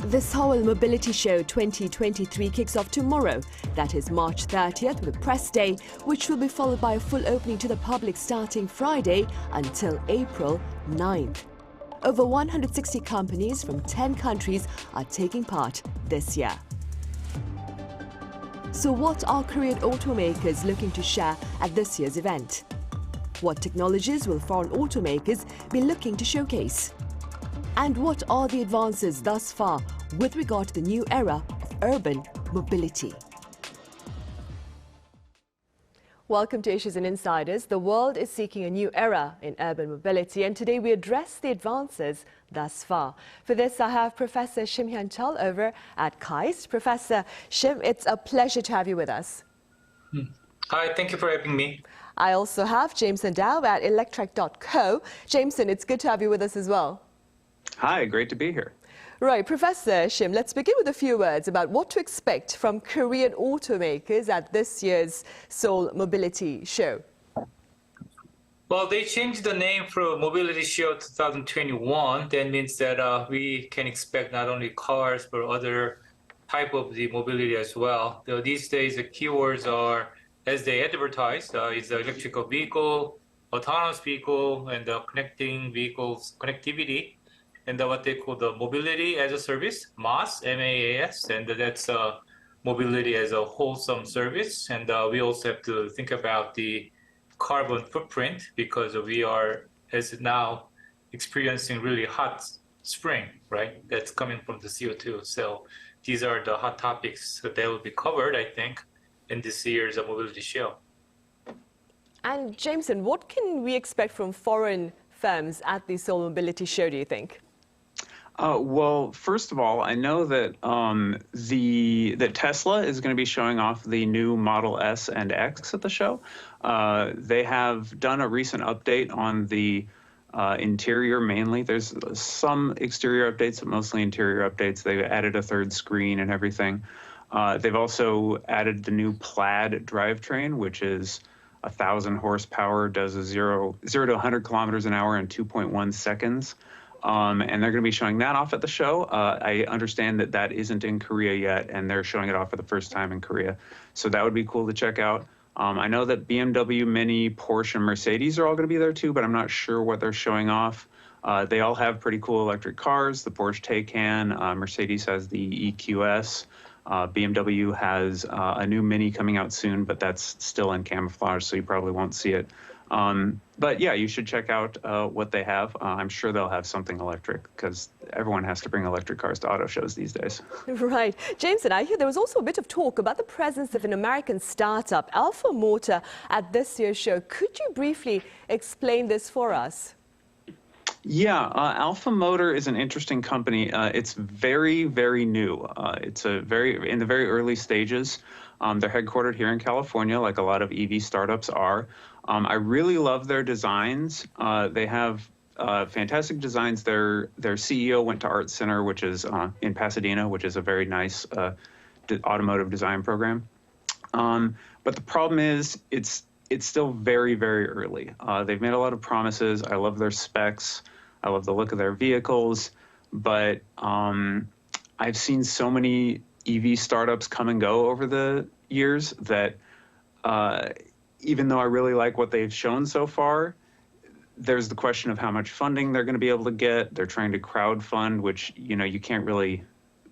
The Seoul Mobility Show 2023 kicks off tomorrow. That is March 30th with a press day, which will be followed by a full opening to the public starting Friday until April 9th. Over 160 companies from 10 countries are taking part this year. So what are Korean automakers looking to share at this year's event? What technologies will foreign automakers be looking to showcase? And what are the advances thus far with regard to the new era of urban mobility? Welcome to Issues and Insiders. The world is seeking a new era in urban mobility, and today we address the advances thus far. For this, I have Professor SHIM Hyun-chul over at KAIST. Professor SHIM, it's a pleasure to have you with us. Hi, thank you for having me. I also have Jameson DOW at Electrek.co. Jameson, it's good to have you with us as well. Hi, great to be here. Right, Professor SHIM, let's begin with a few words about what to expect from Korean automakers at this year's Seoul Mobility Show. Well, they changed the name from Mobility Show 2021. That means that we can expect not only cars, but other type of the mobility as well. These days, the keywords are, as they advertise, is the electrical vehicle, autonomous vehicle, and the connecting vehicles connectivity. And what they call the mobility as a service, MaaS, M-A-A-S, and that's mobility as a wholesome service. And we also have to think about the carbon footprint because we are, as now, experiencing really hot spring, right? That's coming from the CO2. So these are the hot topics that will be covered, I think, in this year's mobility show. And Jameson, what can we expect from foreign firms at the Seoul Mobility Show, do you think? Well, first of all, I know that that Tesla is going to be showing off the new Model S and X at the show. They have done a recent update on the interior mainly. There's some exterior updates, but mostly interior updates. They've added a third screen and everything. They've also added the new Plaid drivetrain, which is 1,000 horsepower, does a 0 to 100 kilometers an hour in 2.1 seconds. And they're going to be showing that off at the show. I understand that that isn't in Korea yet, and they're showing it off for the first time in Korea. So that would be cool to check out. I know that BMW, Mini, Porsche, and Mercedes are all going to be there too, but I'm not sure what they're showing off. They all have pretty cool electric cars. The Porsche Taycan, Mercedes has the EQS. BMW has a new Mini coming out soon, but that's still in camouflage, so you probably won't see it. But yeah, you should check out what they have. I'm sure they'll have something electric because everyone has to bring electric cars to auto shows these days. Right. Jameson, I hear there was also a bit of talk about the presence of an American startup, Alpha Motor, at this year's show. Could you briefly explain this for us? Yeah, Alpha Motor is an interesting company. It's very, very new. It's in the very early stages. They're headquartered here in California, like a lot of EV startups are. I really love their designs. They have fantastic designs. Their CEO went to Art Center, which is in Pasadena, which is a very nice automotive design program. But the problem is, it's still very, very early. They've made a lot of promises. I love their specs. I love the look of their vehicles. But I've seen so many EV startups come and go over the years that even though I really like what they've shown so far, there's the question of how much funding they're going to be able to get. They're trying to crowdfund, which, you know, you can't really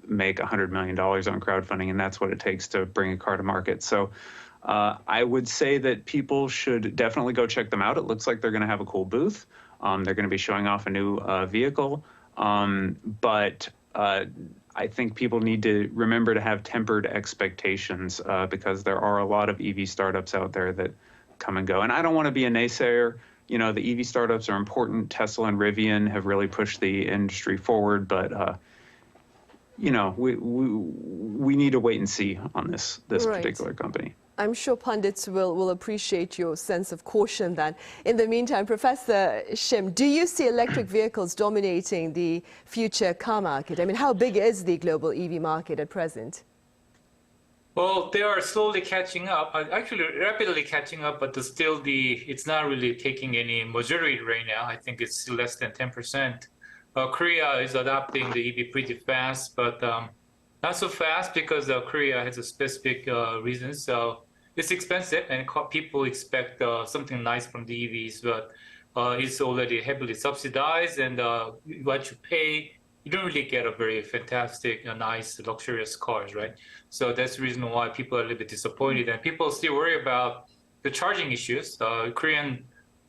make $100 million on crowdfunding, and that's what it takes to bring a car to market. So I would say that people should definitely go check them out. It looks like they're going to have a cool booth. They're going to be showing off a new vehicle. But I think people need to remember to have tempered expectations because there are a lot of EV startups out there that come and go. And I don't want to be a naysayer. You know, the EV startups are important. Tesla and Rivian have really pushed the industry forward, but you know, we need to wait and see on this particular company. I'm sure pundits will appreciate your sense of caution then. In the meantime, Professor SHIM, do you see electric vehicles dominating the future car market? I mean, how big is the global EV market at present? Well, they are slowly catching up, actually rapidly catching up, but it's not really taking any majority right now. I think it's less than 10% Korea is adopting the EV pretty fast, but not so fast because Korea has a specific reasons. So it's expensive, and people expect something nice from the EVs, but it's already heavily subsidized, and what you pay, you don't really get a very fantastic, nice, luxurious cars, right? So that's the reason why people are a little bit disappointed, and people still worry about the charging issues.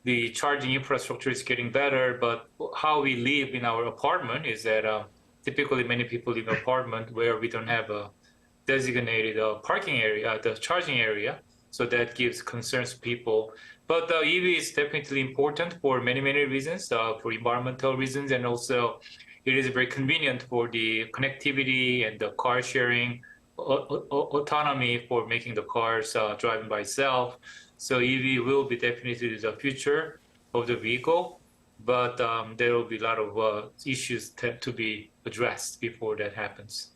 The charging infrastructure is getting better, but how we live in our apartment is that typically many people live in an apartment where we don't have a designated parking area, the charging area. So that gives concerns to people. But the EV is definitely important for many, many reasons, for environmental reasons, and also it is very convenient for the connectivity and the car sharing, autonomy for making the cars driving by itself. So EV will be definitely the future of the vehicle, but there will be a lot of issues to be addressed before that happens.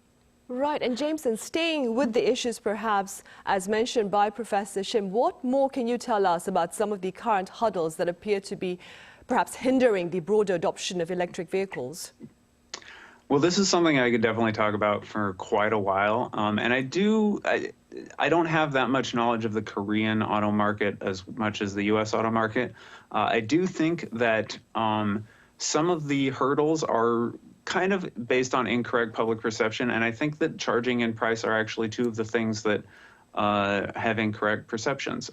Right, and Jameson, staying with the issues perhaps, as mentioned by Professor Shim, what more can you tell us about some of the current hurdles that appear to be perhaps hindering the broader adoption of electric vehicles? Well, this is something I could definitely talk about for quite a while. And I don't have that much knowledge of the Korean auto market as much as the US auto market. I do think that some of the hurdles are kind of based on incorrect public perception. And I think that charging and price are actually two of the things that have incorrect perceptions.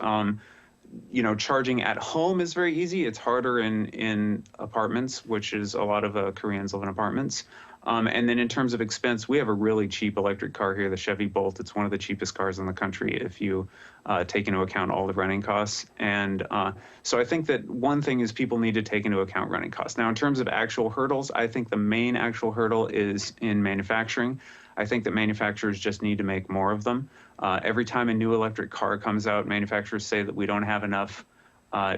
Charging at home is very easy. It's harder in apartments, which is a lot of Koreans live in apartments. And then in terms of expense, we have a really cheap electric car here, the Chevy Bolt. It's one of the cheapest cars in the country if you take into account all the running costs. And so I think that one thing is people need to take into account running costs. Now, in terms of actual hurdles, I think the main actual hurdle is in manufacturing. I think that manufacturers just need to make more of them. Every time a new electric car comes out, manufacturers say that we don't have enough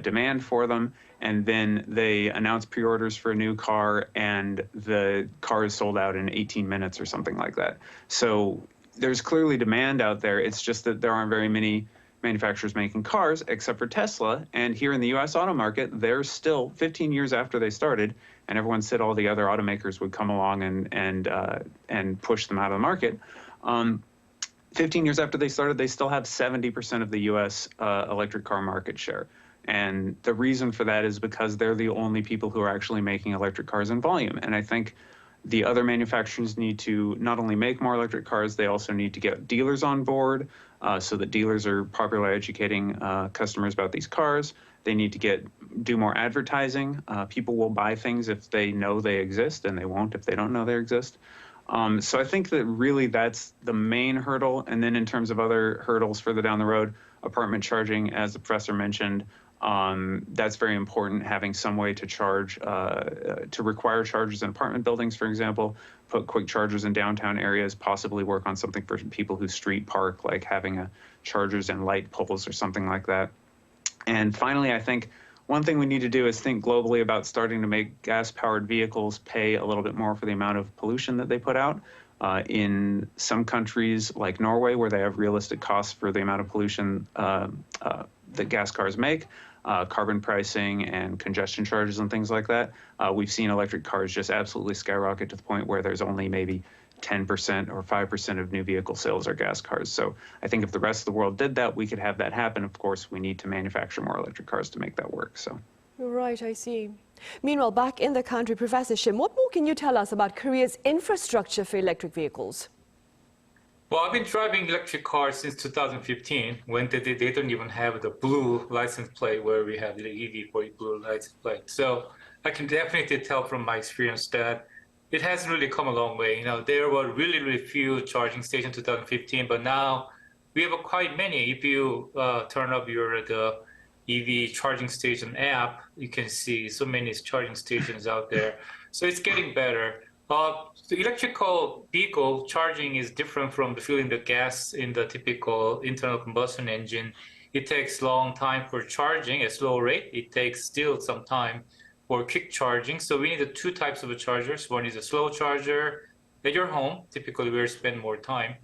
demand for them, and then they announce pre-orders for a new car and the car is sold out in 18 minutes or something like that. So there's clearly demand out there. It's just that there aren't very many manufacturers making cars except for Tesla. And here in the US auto market, they're still 15 years after they started, and everyone said all the other automakers would come along and push them out of the market. 15 years after they started, they still have 70% of the US electric car market share. And the reason for that is because they're the only people who are actually making electric cars in volume. And I think the other manufacturers need to not only make more electric cars, they also need to get dealers on board so that dealers are properly educating customers about these cars. They need to do more advertising. People will buy things if they know they exist, and they won't if they don't know they exist. So I think that really that's the main hurdle. And then in terms of other hurdles further down the road, apartment charging, as the professor mentioned, that's very important, having some way to charge, to require chargers in apartment buildings, for example, put quick chargers in downtown areas, possibly work on something for people who street park, like having chargers in light poles or something like that. And finally, I think one thing we need to do is think globally about starting to make gas-powered vehicles pay a little bit more for the amount of pollution that they put out. In some countries like Norway, where they have realistic costs for the amount of pollution that gas cars make, carbon pricing and congestion charges and things like that, we've seen electric cars just absolutely skyrocket to the point where there's only maybe 10% or 5% of new vehicle sales are gas cars. So I think if the rest of the world did that, we could have that happen. Of course, we need to manufacture more electric cars to make that work. So. Right, I see. Meanwhile, back in the country, Professor Shim, what more can you tell us about Korea's infrastructure for electric vehicles? Well, I've been driving electric cars since 2015, when they don't even have the blue license plate where we have the EV for blue license plate. So I can definitely tell from my experience that it has really come a long way. There were really, really few charging stations in 2015, but now we have quite many. If you turn up the EV charging station app, you can see so many charging stations out there. So it's getting better. The electrical vehicle charging is different from filling the gas in the typical internal combustion engine. It takes a long time for charging at slow rate. It takes still some time for quick charging. So we need two types of chargers. One is a slow charger at your home, typically where you spend more time.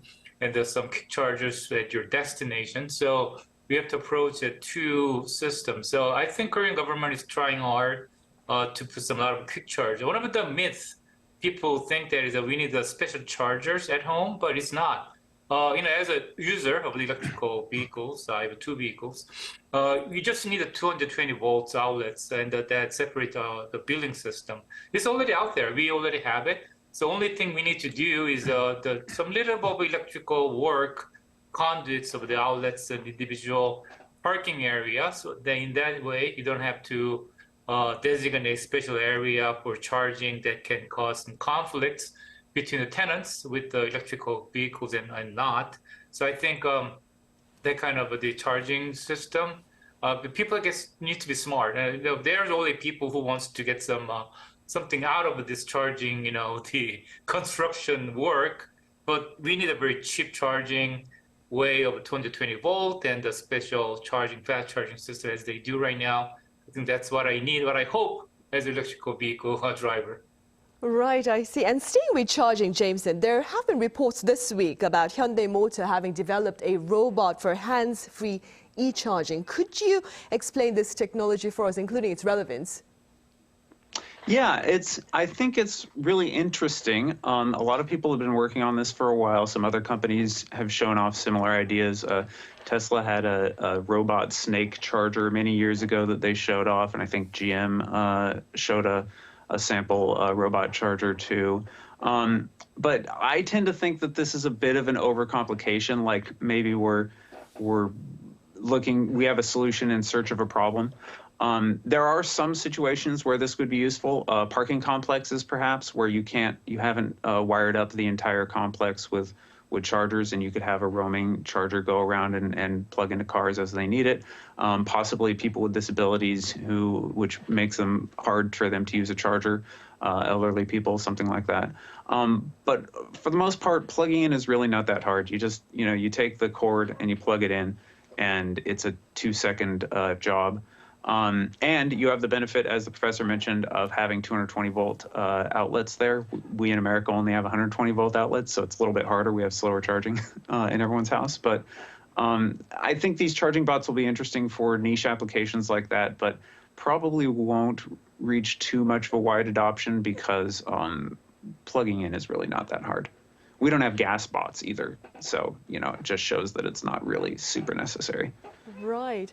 And there's some quick chargers at your destination. So we have to approach it two systems. So I think Korean government is trying hard to put some lot of quick charge. One of the myths people think that is that we need the special chargers at home, but it's not. As a user of the electrical vehicles, I have two vehicles. You just need a 220 volts outlets, and that separate the building system. It's already out there. We already have it. So only thing we need to do is some little bit of electrical work, conduits of the outlets and individual parking areas. So then in that way, you don't have to designate a special area for charging that can cause some conflicts between the tenants with the electrical vehicles and not. So I think that kind of the charging system, the people, I guess, need to be smart. There's only people who wants to get something out of this charging, the construction work, but we need a very cheap charging way of 220 volt and the special charging, fast charging system as they do right now. I think that's what I need, what I hope as an electrical vehicle driver. Right, I see. And staying with charging, Jameson, there have been reports this week about Hyundai Motor having developed a robot for hands-free e-charging. Could you explain this technology for us, including its relevance? Yeah, I think it's really interesting. A lot of people have been working on this for a while. Some other companies have shown off similar ideas. Tesla had a robot snake charger many years ago that they showed off, and I think GM showed a sample robot charger too. But I tend to think that this is a bit of an overcomplication, like maybe we have a solution in search of a problem. There are some situations where this would be useful. Parking complexes, perhaps, where you haven't wired up the entire complex with chargers, and you could have a roaming charger go around and plug into cars as they need it. Possibly people with disabilities which makes them hard for them to use a charger, elderly people, something like that. But for the most part, plugging in is really not that hard. You just, you take the cord and you plug it in, and it's a 2-second job. And you have the benefit, as the professor mentioned, of having 220 volt outlets there. We in America only have 120 volt outlets, so it's a little bit harder. We have slower charging in everyone's house. But I think these charging bots will be interesting for niche applications like that, but probably won't reach too much of a wide adoption because plugging in is really not that hard. We don't have gas bots either, so it just shows that it's not really super necessary. Right.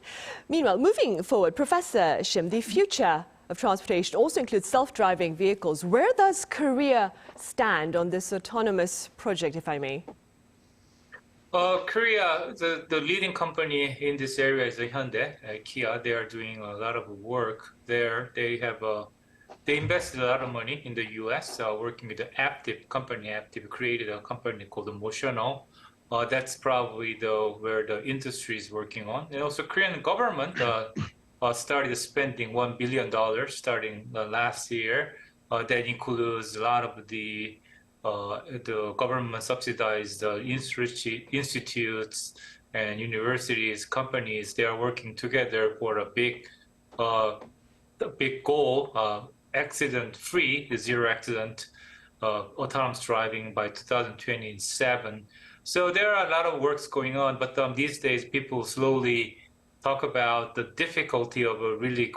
Meanwhile, moving forward, Professor Shim, the future of transportation also includes self-driving vehicles. Where does Korea stand on this autonomous project, if I may? Korea, the leading company in this area is Hyundai, Kia. They are doing a lot of work there. They invested a lot of money in the U.S. Working with the Aptiv company. Aptiv created a company called Motional. That's probably where the industry is working on. And also Korean government started spending $1 billion starting last year. That includes a lot of the government subsidized institutes and universities, companies. They are working together for a big goal, accident-free, zero accident, autonomous driving by 2027. So there are a lot of works going on, but these days people slowly talk about the difficulty of really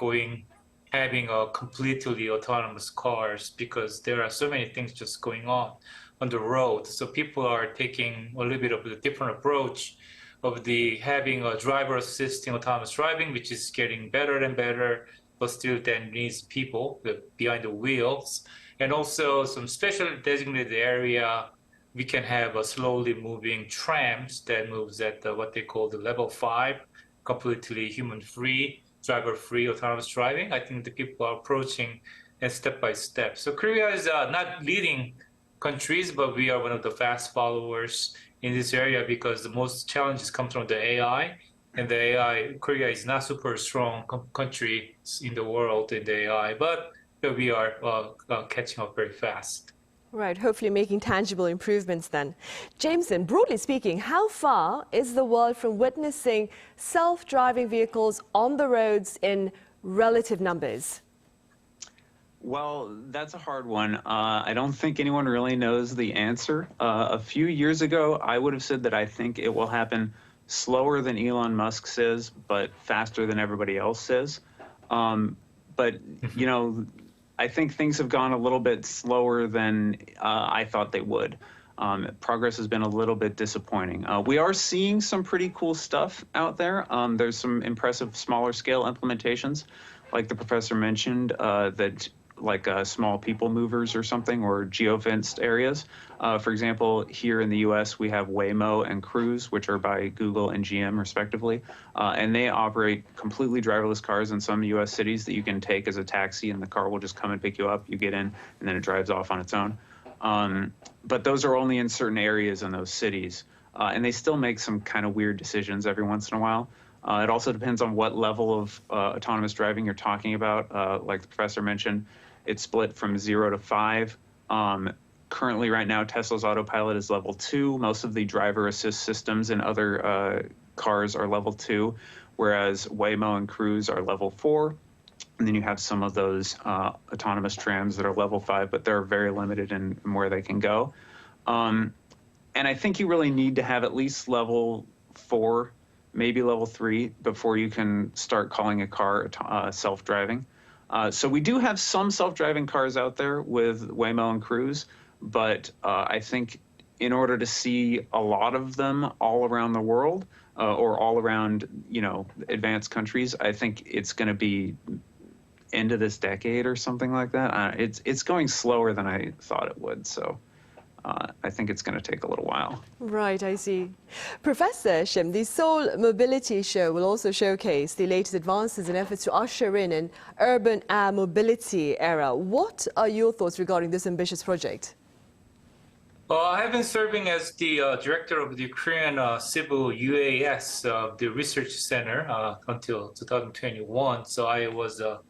having a completely autonomous cars because there are so many things just going on the road. So people are taking a little bit of a different approach of having a driver assisting autonomous driving, which is getting better and better, but still then needs people behind the wheels. And also some special designated area. We can have a slowly moving trams that moves at what they call the level 5, completely human-free, driver-free autonomous driving. I think the people are approaching and step by step. So Korea is not leading countries, but we are one of the fast followers in this area because the most challenges come from the AI. And the AI, Korea is not super strong country in the world in the AI, but we are catching up very fast. Right, hopefully making tangible improvements then. Jameson, broadly speaking, how far is the world from witnessing self-driving vehicles on the roads in relative numbers? Well, that's a hard one. I don't think anyone really knows the answer. A few years ago, I would have said that I think it will happen slower than Elon Musk says, but faster than everybody else says. but you know, I think things have gone a little bit slower than I thought they would. Progress has been a little bit disappointing. We are seeing some pretty cool stuff out there. There's some impressive smaller scale implementations, like the professor mentioned, that like small people movers or something, or geofenced areas. For example, here in the US, we have Waymo and Cruise, which are by Google and GM respectively. And they operate completely driverless cars in some US cities that you can take as a taxi, and the car will just come and pick you up. You get in and then it drives off on its own. But those are only in certain areas in those cities. And they still make some kind of weird decisions every once in a while. It also depends on what level of autonomous driving you're talking about. Like the professor mentioned, it's split from 0 to 5. Currently, right now, Tesla's autopilot is level 2. Most of the driver assist systems in other cars are level 2, whereas Waymo and Cruise are level 4. And then you have some of those autonomous trams that are level 5, but they're very limited in where they can go. And I think you really need to have at least level 4, maybe level 3, before you can start calling a car self-driving. So we do have some self-driving cars out there with Waymo and Cruise, but I think in order to see a lot of them all around the world or all around, you know, advanced countries, I think it's going to be end of this decade or something like that. It's going slower than I thought it would, so I think it's going to take a little while. Right, I see. Professor Shim, the Seoul Mobility Show will also showcase the latest advances and efforts to usher in an urban air mobility era. What are your thoughts regarding this ambitious project? I have been serving as the director of the Korean Civil UAS, the research center, until 2021. So I was a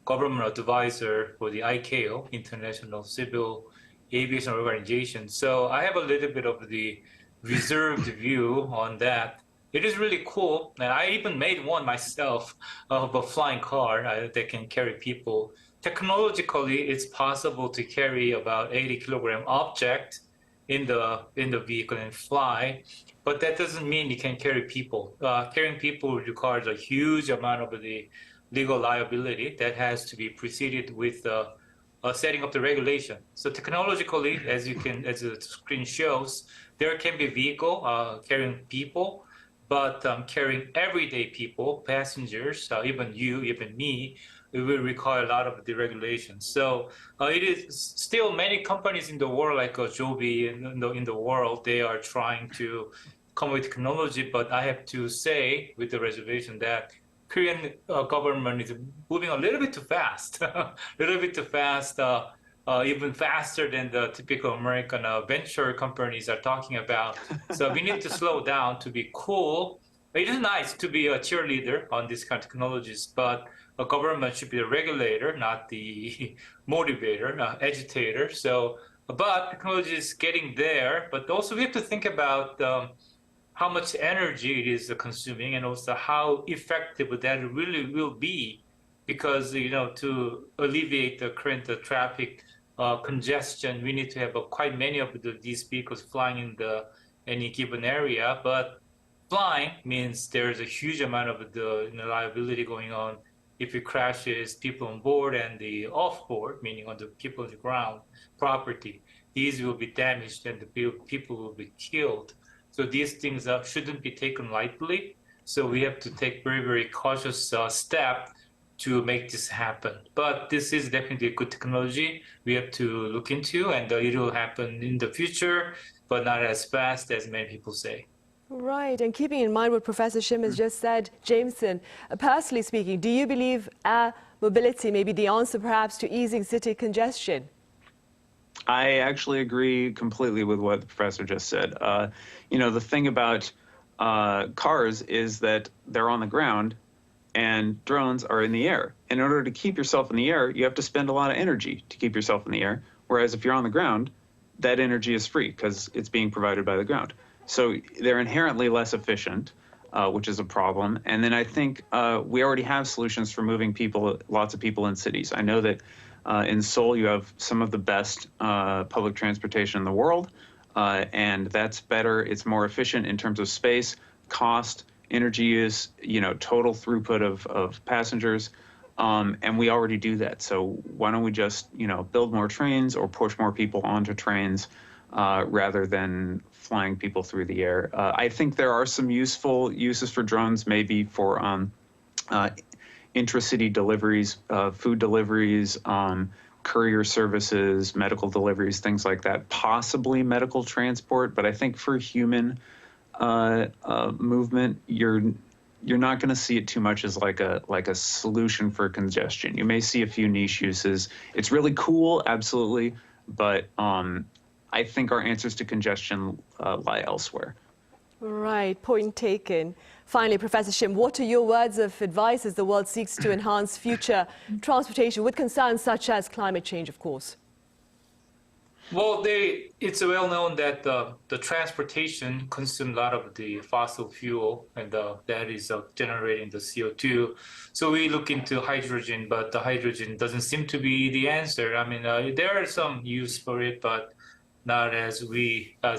government advisor for the ICAO, International Civil Aviation Organization. So I have a little bit of the reserved view on that. It is really cool. And I even made one myself of a flying car that can carry people. Technologically, it's possible to carry about 80-kilogram object in the vehicle and fly, but that doesn't mean you can carry people. Carrying people requires a huge amount of the legal liability that has to be preceded with setting up the regulation. So technologically, as the screen shows, there can be vehicle carrying people, but carrying everyday people, passengers, even you, even me, it will require a lot of the regulations. So it is still many companies in the world, like Joby in the world, they are trying to come with technology, but I have to say with the reservation that Korean government is moving a little bit too fast, even faster than the typical American venture companies are talking about. So we need to slow down to be cool. It is nice to be a cheerleader on these kind of technologies, but a government should be the regulator, not the motivator, agitator. So, but technology is getting there, but also we have to think about how much energy it is consuming, and also how effective that really will be, because to alleviate the current traffic congestion, we need to have quite many of these vehicles flying in any given area. But flying means there's a huge amount of the liability going on. If it crashes, people on board and the off board, meaning on the people on the ground, property, these will be damaged and the people will be killed. So these things shouldn't be taken lightly. So we have to take very, very cautious step to make this happen. But this is definitely a good technology we have to look into, and it will happen in the future, but not as fast as many people say. Right, and keeping in mind what Professor Shim has just said, Jameson, personally speaking, do you believe air mobility may be the answer perhaps to easing city congestion? I actually agree completely with what the professor just said. The thing about cars is that they're on the ground and drones are in the air. In order to keep yourself in the air, you have to spend a lot of energy to keep yourself in the air. Whereas if you're on the ground, that energy is free because it's being provided by the ground. So they're inherently less efficient, which is a problem. And then I think we already have solutions for moving people, lots of people in cities. I know that in Seoul, you have some of the best public transportation in the world, and that's better. It's more efficient in terms of space, cost, energy use, total throughput of passengers. And we already do that. So why don't we just, build more trains or push more people onto trains rather than flying people through the air? I think there are some useful uses for drones, maybe for intracity deliveries, food deliveries, courier services, medical deliveries, things like that, possibly medical transport. But I think for human movement, you're not going to see it too much as like a solution for congestion. You may see a few niche uses. It's really cool, absolutely, but I think our answers to congestion lie elsewhere. Right, point taken. Finally, Professor Shim, what are your words of advice as the world seeks to enhance future transportation with concerns such as climate change, of course? Well, it's well known that the transportation consumes a lot of the fossil fuel, and that is generating the CO2. So we look into hydrogen, but the hydrogen doesn't seem to be the answer. I mean, there are some use for it, but not as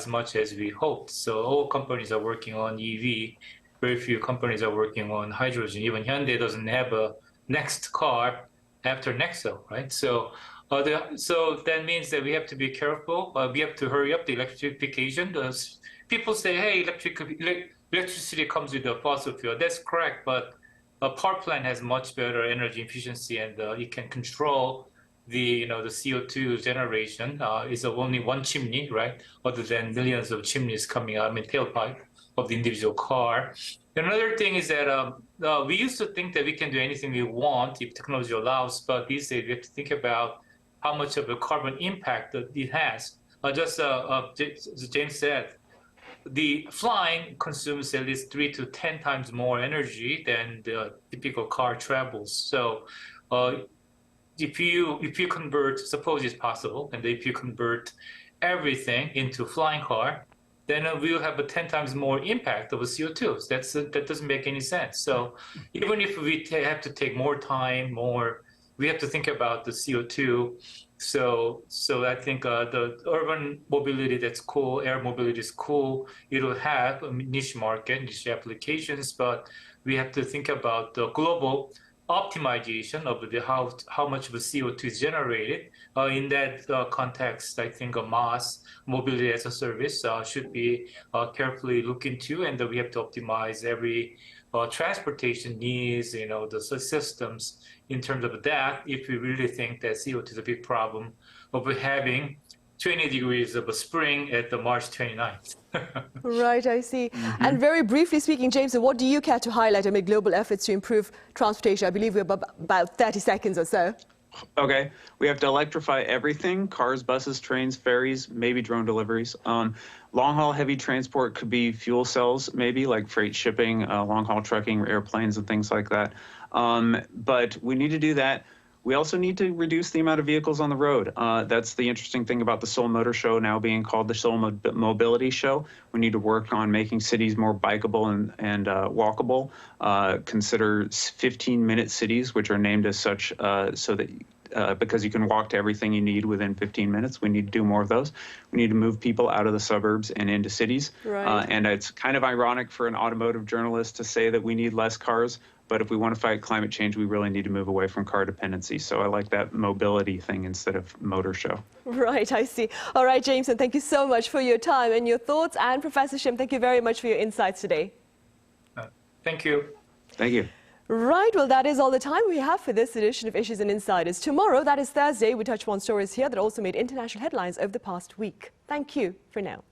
much as we hoped. So all companies are working on EV. Very few companies are working on hydrogen. Even Hyundai doesn't have a next car after Nexo, right? So that means that we have to be careful. We have to hurry up the electrification. People say, hey, electricity comes with a fossil fuel. That's correct, but a power plant has much better energy efficiency, and it can control the CO2 generation. Is only one chimney, right? Other than millions of chimneys coming out, tailpipe of the individual car. Another thing is that we used to think that we can do anything we want if technology allows, but these days we have to think about how much of a carbon impact that it has. Just as James said, the flying consumes at least 3 to 10 times more energy than the typical car travels. So if you convert, suppose it's possible, and if you convert everything into flying car, then we'll have a 10 times more impact of CO2. That doesn't make any sense. So even if we have to take more time, we have to think about the CO2. So I think the urban mobility, that's cool. Air mobility is cool. It'll have a niche market, niche applications, but we have to think about the global optimization of how much of the CO2 is generated. In that context, I think a mass mobility as a service should be carefully looked into, and we have to optimize every transportation needs, the systems in terms of that, if we really think that CO2 is a big problem of having 20 degrees of a spring at the March 29th. Right, I see. And very briefly speaking, James, what do you care to highlight amid global efforts to improve transportation? I believe we're about 30 seconds or so. Okay, we have to electrify everything: cars, buses, trains, ferries, maybe drone deliveries. Long-haul heavy transport could be fuel cells, maybe like freight shipping, long-haul trucking, airplanes and things like that. But we need to do that. We also need to reduce the amount of vehicles on the road. That's the interesting thing about the Seoul Motor Show now being called the Seoul Mobility Show. We need to work on making cities more bikeable and walkable. Consider 15-minute cities, which are named as such so that because you can walk to everything you need within 15 minutes. We need to do more of those. We need to move people out of the suburbs and into cities. Right. And it's kind of ironic for an automotive journalist to say that we need less cars, but if we want to fight climate change, we really need to move away from car dependency. So I like that mobility thing instead of motor show. Right, I see. All right, Jameson, thank you so much for your time and your thoughts. And Professor Shim, thank you very much for your insights today. Thank you. Thank you. Right, well, that is all the time we have for this edition of Issues and Insiders. Tomorrow, that is Thursday, we touch on stories here that also made international headlines over the past week. Thank you for now.